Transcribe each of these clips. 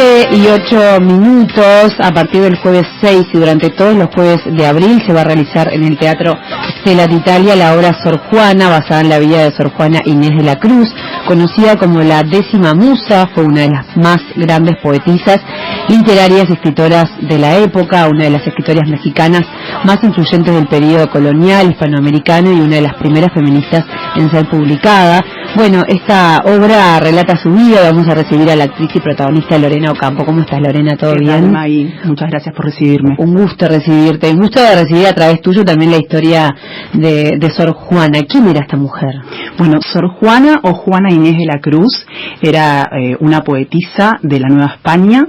7:08. A partir del jueves 6 y durante todos los jueves de abril se va a realizar en el Teatro Stella d'Italia la obra Sor Juana, basada en la vida de Sor Juana Inés de la Cruz, conocida como la 10ª musa. Fue una de las más grandes poetisas, literarias y escritoras de la época, una de las escritoras mexicanas más influyentes del periodo colonial hispanoamericano y una de las primeras feministas en ser publicada. Bueno, esta obra relata su vida. Vamos a recibir a la actriz y protagonista Lorena Ocampo. ¿Cómo estás, Lorena? ¿Todo bien? Maggie, muchas gracias por recibirme. Un gusto recibirte. Un gusto de recibir a través tuyo también la historia de Sor Juana. ¿Quién era esta mujer? Bueno, Sor Juana o Juana Inés de la Cruz era una poetisa de la Nueva España.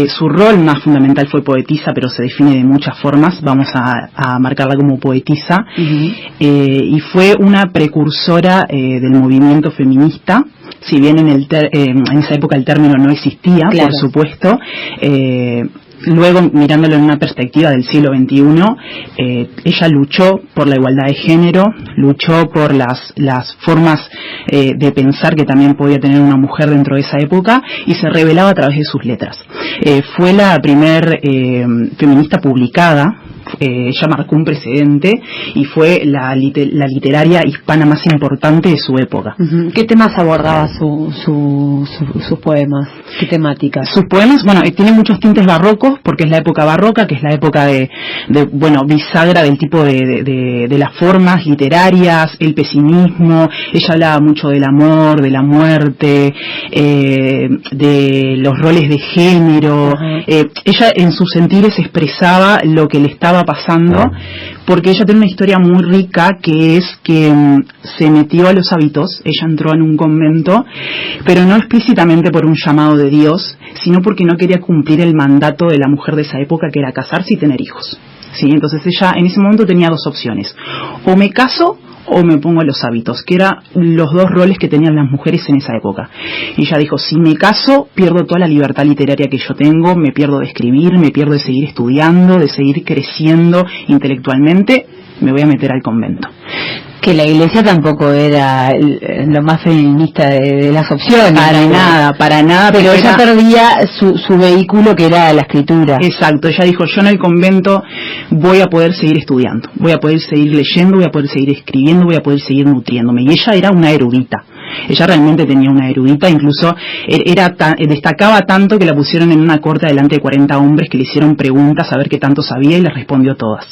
Su rol más fundamental fue poetisa, pero se define de muchas formas. Vamos a marcarla como poetisa. Y fue una precursora del movimiento feminista. Si bien en esa época el término no existía, claro, por supuesto, luego mirándolo en una perspectiva del siglo XXI, ella luchó por la igualdad de género, luchó por las formas de pensar que también podía tener una mujer dentro de esa época y se revelaba a través de sus letras. Fue la primer feminista publicada. Ella marcó un precedente y fue la literaria hispana más importante de su época. ¿Qué temas abordaba sus poemas? ¿Qué temáticas? Sus poemas, bueno, tienen muchos tintes barrocos, porque es la época barroca, que es la época de bisagra del tipo de las formas literarias, el pesimismo. Ella hablaba mucho del amor, de la muerte, de los roles de género. Ella en sus sentires expresaba lo que le estaba pasando, porque ella tiene una historia muy rica, que es que se metió a los hábitos. Ella entró en un convento, pero no explícitamente por un llamado de Dios, sino porque no quería cumplir el mandato de la mujer de esa época, que era casarse y tener hijos. ¿Sí? Entonces ella en ese momento tenía dos opciones: o me caso o me pongo a los hábitos, que eran los dos roles que tenían las mujeres en esa época. Y ella dijo: si me caso, pierdo toda la libertad literaria que yo tengo, me pierdo de escribir, me pierdo de seguir estudiando, de seguir creciendo intelectualmente, me voy a meter al convento. Que la iglesia tampoco era lo más feminista de las opciones. Para nada. Pero ella perdía su vehículo, que era la escritura. Exacto, ella dijo: yo en el convento voy a poder seguir estudiando, voy a poder seguir leyendo, voy a poder seguir escribiendo, voy a poder seguir nutriéndome. Y ella era una erudita. Ella realmente tenía una erudita, incluso destacaba tanto que la pusieron en una corte delante de 40 hombres que le hicieron preguntas a ver qué tanto sabía, y les respondió todas.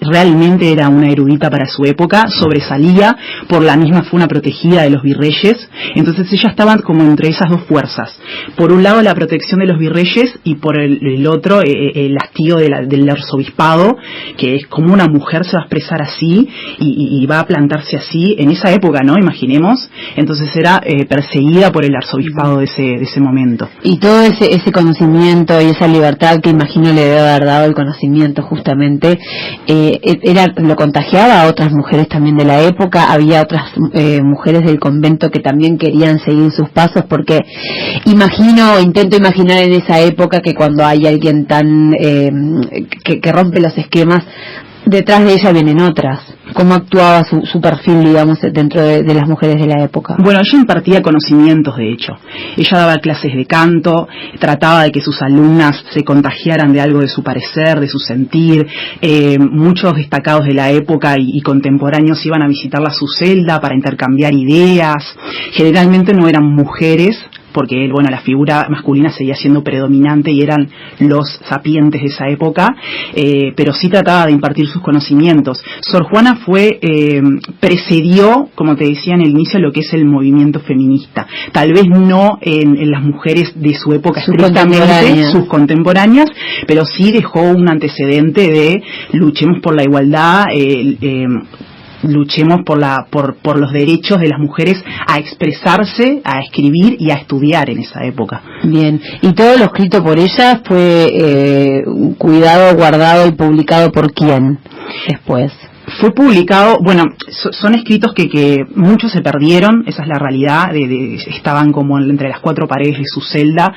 Realmente era una erudita para su época, sobresalía, por la misma fue una protegida de los virreyes. Entonces ella estaba como entre esas dos fuerzas: por un lado la protección de los virreyes, y por el otro el hastío del arzobispado, que es como una mujer se va a expresar así y va a plantarse así en esa época, ¿no? Imaginemos. Entonces era perseguida por el arzobispado de ese momento. Y todo ese conocimiento y esa libertad que imagino le debe haber dado el conocimiento, justamente, lo contagiaba a otras mujeres también de la época. Había otras mujeres del convento que también querían seguir sus pasos, porque intento imaginar en esa época que cuando hay alguien tan que rompe los esquemas, detrás de ella vienen otras. ¿Cómo actuaba su perfil, digamos, dentro de las mujeres de la época? Bueno, ella impartía conocimientos, de hecho. Ella daba clases de canto, trataba de que sus alumnas se contagiaran de algo de su parecer, de su sentir. Muchos destacados de la época y contemporáneos iban a visitarla a su celda para intercambiar ideas. Generalmente no eran mujeres, porque la figura masculina seguía siendo predominante y eran los sapientes de esa época, pero sí trataba de impartir sus conocimientos. Sor Juana precedió, como te decía en el inicio, lo que es el movimiento feminista. Tal vez no en las mujeres de su época estrictamente, sus contemporáneas, pero sí dejó un antecedente de luchemos por la igualdad, luchemos por los derechos de las mujeres a expresarse, a escribir y a estudiar en esa época. Bien, y todo lo escrito por ella fue cuidado, guardado y publicado ¿por quién después? Fue publicado, bueno, son escritos que muchos se perdieron, esa es la realidad, estaban como entre las cuatro paredes de su celda.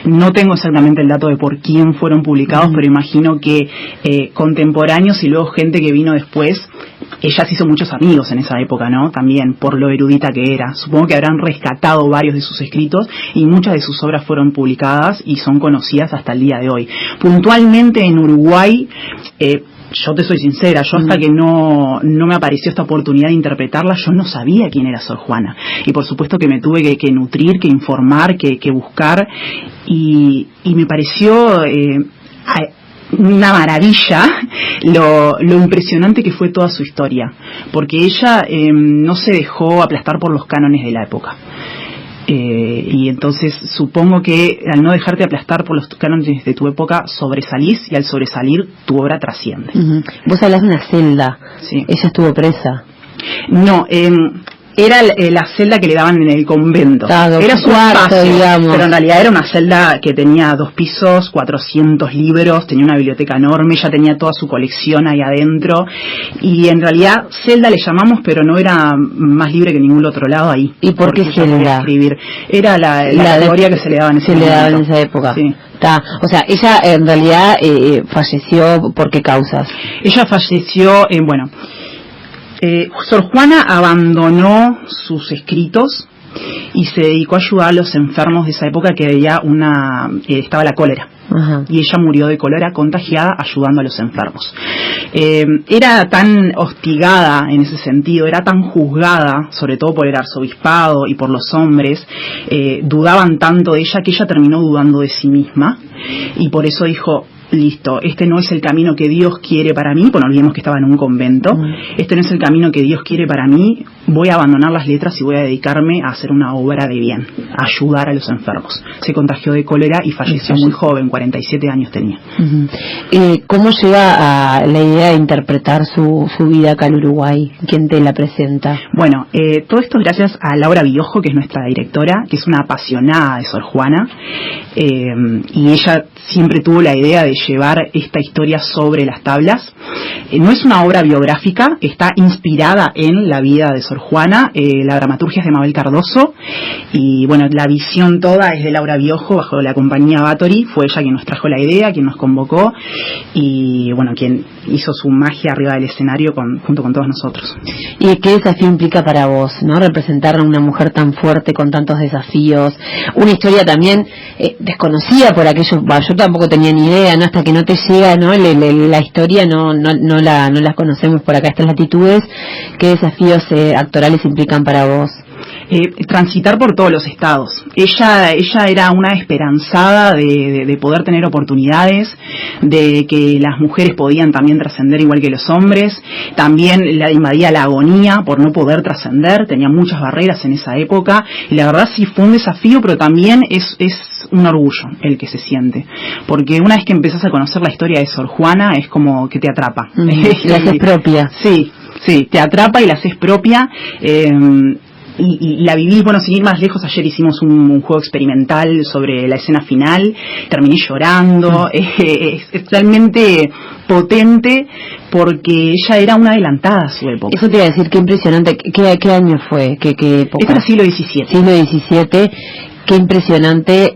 No tengo exactamente el dato de por quién fueron publicados, pero imagino que contemporáneos y luego gente que vino después. Ella se hizo muchos amigos en esa época, ¿no? También por lo erudita que era. Supongo que habrán rescatado varios de sus escritos y muchas de sus obras fueron publicadas y son conocidas hasta el día de hoy. Puntualmente en Uruguay, yo te soy sincera, yo hasta que no me apareció esta oportunidad de interpretarla, yo no sabía quién era Sor Juana. Y por supuesto que me tuve que nutrir, que informar, que buscar, y me pareció una maravilla lo impresionante que fue toda su historia, porque ella no se dejó aplastar por los cánones de la época. Y entonces supongo que al no dejarte aplastar por los cánones de tu época, sobresalís, y al sobresalir tu obra trasciende. Vos hablás de una celda. Sí. Ella estuvo presa. No, era la celda que le daban en el convento. Era su cuarto, espacio, digamos. Pero en realidad era una celda que tenía 2 pisos, 400 libros, tenía una biblioteca enorme, ella tenía toda su colección ahí adentro, y en realidad celda le llamamos, pero no era más libre que ningún otro lado ahí. ¿Y por qué celda? Escribir. Era la categoría que se le daba en ese momento. Se le daba en esa época. Sí. O sea, ella en realidad falleció, ¿por qué causas? Ella falleció, Sor Juana abandonó sus escritos y se dedicó a ayudar a los enfermos de esa época, que había estaba la cólera. Ajá. Y ella murió de cólera contagiada ayudando a los enfermos. Era tan hostigada en ese sentido, era tan juzgada, sobre todo por el arzobispado y por los hombres, dudaban tanto de ella que ella terminó dudando de sí misma, y por eso dijo: listo, este no es el camino que Dios quiere para mí. Bueno, olvidemos que estaba en un convento. Este no es el camino que Dios quiere para mí. Voy a abandonar las letras y voy a dedicarme a hacer una obra de bien, a ayudar a los enfermos. Se contagió de cólera y falleció muy joven, 47 años tenía. ¿Cómo llega a la idea de interpretar su vida acá en Uruguay? ¿Quién te la presenta? Bueno, todo esto gracias a Laura Biojo, que es nuestra directora, que es una apasionada de Sor Juana, y ella siempre tuvo la idea de llevar esta historia sobre las tablas. No es una obra biográfica, está inspirada en la vida de Sor Juana. La dramaturgia es de Mabel Cardoso, y bueno, la visión toda es de Laura Biojo bajo la compañía Bathory. Fue ella quien nos trajo la idea, quien nos convocó, y bueno, quien hizo su magia arriba del escenario junto con todos nosotros. ¿Y qué desafío implica para vos, no, representar a una mujer tan fuerte con tantos desafíos? Una historia también desconocida por aquellos, yo tampoco tenía ni idea, ¿no? Hasta que no te llega, ¿no? La historia no la conocemos por acá, estas latitudes. ¿Qué desafíos actorales implican para vos? Transitar por todos los estados. Ella era una esperanzada de poder tener oportunidades, de que las mujeres podían también trascender igual que los hombres. También la invadía la agonía por no poder trascender, tenía muchas barreras en esa época, y la verdad sí fue un desafío, pero también es un orgullo el que se siente, porque una vez que empezás a conocer la historia de Sor Juana, es como que te atrapa. La haces propia. Sí, te atrapa y la haces propia. Y la viví, bueno, sin ir más lejos, ayer hicimos un juego experimental sobre la escena final, terminé llorando. Es realmente potente, porque ella era una adelantada a su época. Eso te iba a decir, qué impresionante. ¿Qué año fue? ¿Qué época? Este era siglo XVII. Siglo XVII. Qué impresionante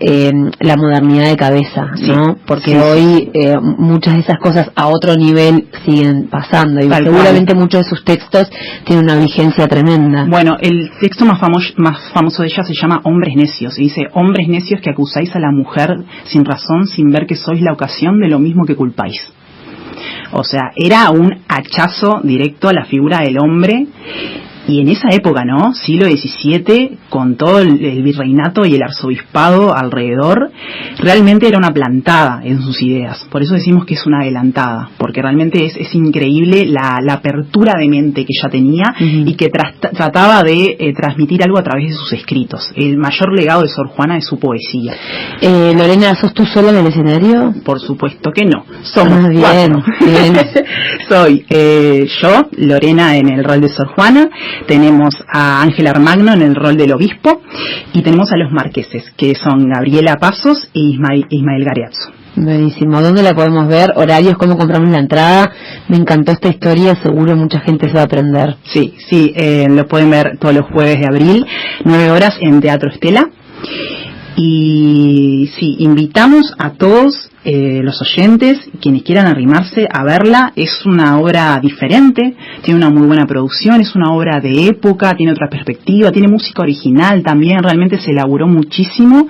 la modernidad de cabeza, ¿no? Porque hoy muchas de esas cosas a otro nivel siguen pasando, y seguramente muchos de sus textos tienen una vigencia tremenda. Bueno, el texto más famoso de ella se llama Hombres Necios, y dice: hombres necios que acusáis a la mujer sin razón, sin ver que sois la ocasión de lo mismo que culpáis. O sea, era un hachazo directo a la figura del hombre. Y en esa época, ¿no? Siglo XVII, con todo el virreinato y el arzobispado alrededor, realmente era una plantada en sus ideas. Por eso decimos que es una adelantada, porque realmente es increíble la apertura de mente que ella tenía, y que trataba de transmitir algo a través de sus escritos. El mayor legado de Sor Juana es su poesía. Lorena, ¿sos tú sola en el escenario? Por supuesto que no. Somos bien, 4. Bien. Soy yo, Lorena, en el rol de Sor Juana. Tenemos a Ángela Armagno en el rol del obispo, y tenemos a los marqueses, que son Gabriela Pasos e Ismael Gariazzo. Buenísimo. ¿Dónde la podemos ver? ¿Horarios? ¿Cómo compramos la entrada? Me encantó esta historia, seguro mucha gente se va a aprender. Sí, lo pueden ver todos los jueves de abril, 9 horas en Teatro Estela. Y sí, invitamos a todos los oyentes, quienes quieran arrimarse a verla. Es una obra diferente, tiene una muy buena producción, es una obra de época, tiene otra perspectiva, tiene música original también, realmente se elaboró muchísimo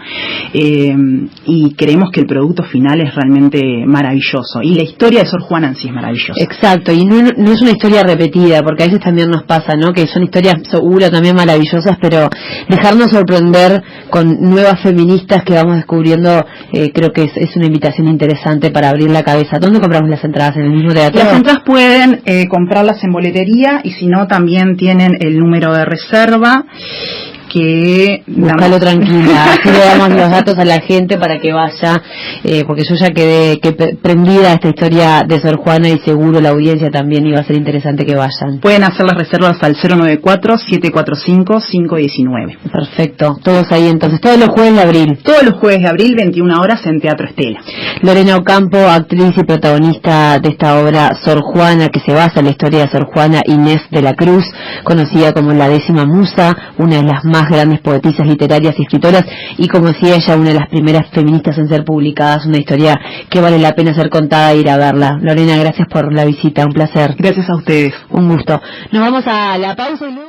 y creemos que el producto final es realmente maravilloso, y la historia de Sor Juana en sí es maravillosa. Exacto, y no es una historia repetida, porque a veces también nos pasa, ¿no? Que son historias seguro también maravillosas, pero dejarnos sorprender con nuevas feministas que vamos descubriendo, creo que es una invitación interesante para abrir la cabeza. ¿Dónde compramos las entradas? ¿En el mismo teatro? Las entradas pueden comprarlas en boletería, y si no, también tienen el número de reserva, que... Búscalo tranquila, así le damos los datos a la gente para que vaya, porque yo ya quedé prendida a esta historia de Sor Juana, y seguro la audiencia también iba a ser interesante que vayan. Pueden hacer las reservas al 094-745-519. Perfecto, todos ahí entonces, todos los jueves de abril. Todos los jueves de abril, 21 horas en Teatro Estela. Lorena Ocampo, actriz y protagonista de esta obra Sor Juana, que se basa en la historia de Sor Juana Inés de la Cruz, conocida como la 10ª musa, una de las más grandes poetisas literarias y escritoras, y como decía ella, una de las primeras feministas en ser publicadas, una historia que vale la pena ser contada e ir a verla. Lorena, gracias por la visita, un placer. Gracias a ustedes. Un gusto. Nos vamos a la pausa y luego...